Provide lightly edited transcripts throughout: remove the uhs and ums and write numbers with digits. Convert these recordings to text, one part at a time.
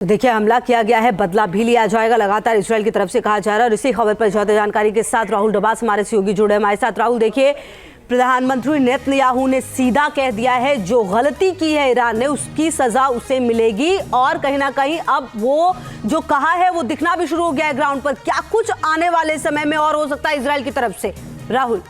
देखिए, हमला किया गया है, बदला भी लिया जाएगा, लगातार इजरायल की तरफ से कहा जा रहा है। इसी खबर पर ज्यादा जानकारी के साथ राहुल डबास हमारे सहयोगी जुड़े हमारे साथ। राहुल, देखिए, प्रधानमंत्री नेतन्याहू ने सीधा कह दिया है जो गलती की है ईरान ने उसकी सजा उसे मिलेगी, और कहीं ना कहीं अब वो जो कहा है वो दिखना भी शुरू हो गया है ग्राउंड पर। क्या कुछ आने वाले समय में और हो सकता है इजरायल की तरफ से? राहुल,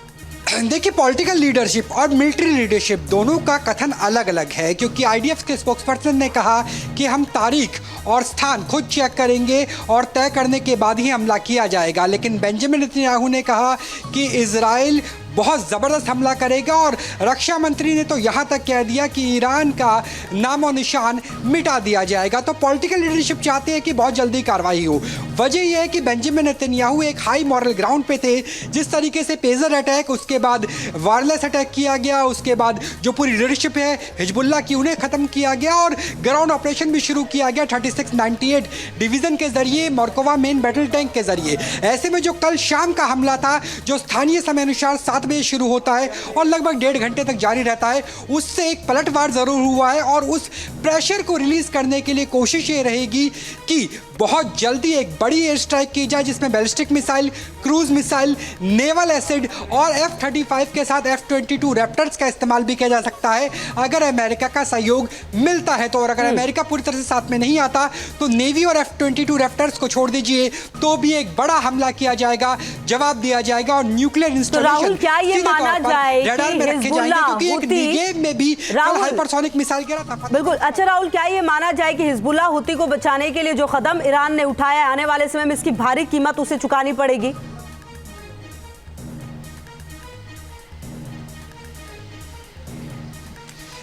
देखिए, पॉलिटिकल लीडरशिप और मिलिट्री लीडरशिप दोनों का कथन अलग अलग है, क्योंकि आईडीएफ के स्पोक्सपर्सन ने कहा कि हम तारीख और स्थान खुद चेक करेंगे और तय करने के बाद ही हमला किया जाएगा। लेकिन बेंजामिन नेतन्याहू ने कहा कि इजराइल बहुत ज़बरदस्त हमला करेगा, और रक्षा मंत्री ने तो यहाँ तक कह दिया कि ईरान का नामो निशान मिटा दिया जाएगा। तो पॉलिटिकल लीडरशिप चाहते हैं कि बहुत जल्दी कार्रवाई हो। वजह यह है कि बेंजामिन नेतन्याहू एक हाई मॉरल ग्राउंड पे थे। जिस तरीके से पेजर अटैक, उसके बाद वायरलेस अटैक किया गया, उसके बाद जो पूरी लीडरशिप है हिजबुल्लाह की उन्हें ख़त्म किया गया, और ग्राउंड ऑपरेशन भी शुरू किया गया 3698 डिवीज़न के जरिए, मरकवा मेन बैटल टैंक के जरिए। ऐसे में जो कल शाम का हमला था, जो स्थानीय समय अनुसार 7 बजे शुरू होता है और लगभग 1.5 घंटे तक जारी रहता है, उससे एक पलटवार जरूर हुआ है। और उस प्रेशर को रिलीज करने के लिए कोशिश ये रहेगी कि बहुत जल्दी एक बड़ी एयर स्ट्राइक की जाए, जिसमें ballistic missile, cruise missile, naval acid और F-35 के साथ F-22 रैप्टर्स का इस्तेमाल भी किया जा सकता है अगर अमेरिका का सहयोग मिलता है तो। और अगर अमेरिका पूरी तरह से साथ में नहीं आता तो नेवी और F-22 रैप्टर्स को छोड़ दीजिए तो भी एक बड़ा हमला किया जाएगा, जवाब दिया जाएगा, और न्यूक्लियर इंस्टॉलेशन ये माना जाए रडार में रखे जाएंगे, क्योंकि एक नेगेव में भी हाइपरसोनिक मिसाइल गिरा था। बिल्कुल। अच्छा राहुल, क्या ये माना जाए कि हिजबुल्लाह हुती को बचाने के लिए जो कदम ईरान ने उठाया, आने वाले समय में इसकी भारी कीमत उसे चुकानी पड़ेगी?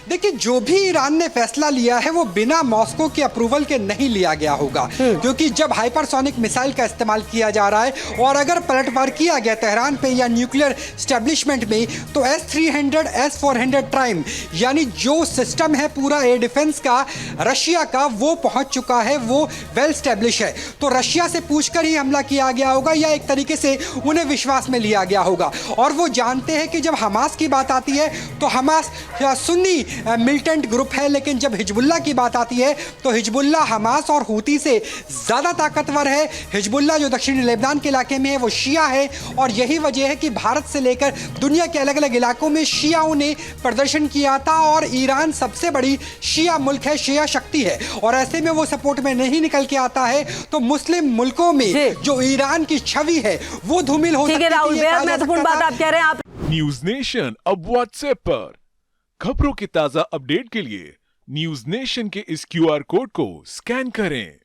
देखिए, जो भी ईरान ने फैसला लिया है वो बिना मॉस्को के अप्रूवल के नहीं लिया गया होगा, क्योंकि जब हाइपरसोनिक मिसाइल का इस्तेमाल किया जा रहा है और अगर पलटवार किया गया तेहरान पे या न्यूक्लियर स्टैब्लिशमेंट में, तो S-300 S-400 ट्राइम यानी जो सिस्टम है पूरा एयर डिफेंस का रशिया का, वो पहुंच चुका है, वो वेल स्टैब्लिश है। तो रशिया से पूछकर ही हमला किया गया होगा या एक तरीके से उन्हें विश्वास में लिया गया होगा। और वो जानते हैं कि जब हमास की बात आती है तो हमास सुन्नी मिलिटेंट ग्रुप है, लेकिन जब हिजबुल्लाह की बात आती है तो हिजबुल्लाह हमास और हूती से ज़्यादा ताकतवर है। हिजबुल्लाह जो दक्षिणी लेबनान के इलाके में है वो शिया है, और यही वजह है कि भारत से लेकर दुनिया के अलग अलग इलाकों में शियाओं ने प्रदर्शन किया था, और ईरान सबसे बड़ी शिया मुल्क है, शिया शक्ति है, और ऐसे में वो सपोर्ट में नहीं निकल के आता है तो मुस्लिम मुल्कों में जो ईरान की छवि है वो धूमिल हो सकती है। राहुल, बेहद महत्वपूर्ण बात आप कह रहे हैं। न्यूज नेशन अब व्हाट्सएप पर खबरों की ताजा अपडेट के लिए न्यूज नेशन के इस QR कोड को स्कैन करें।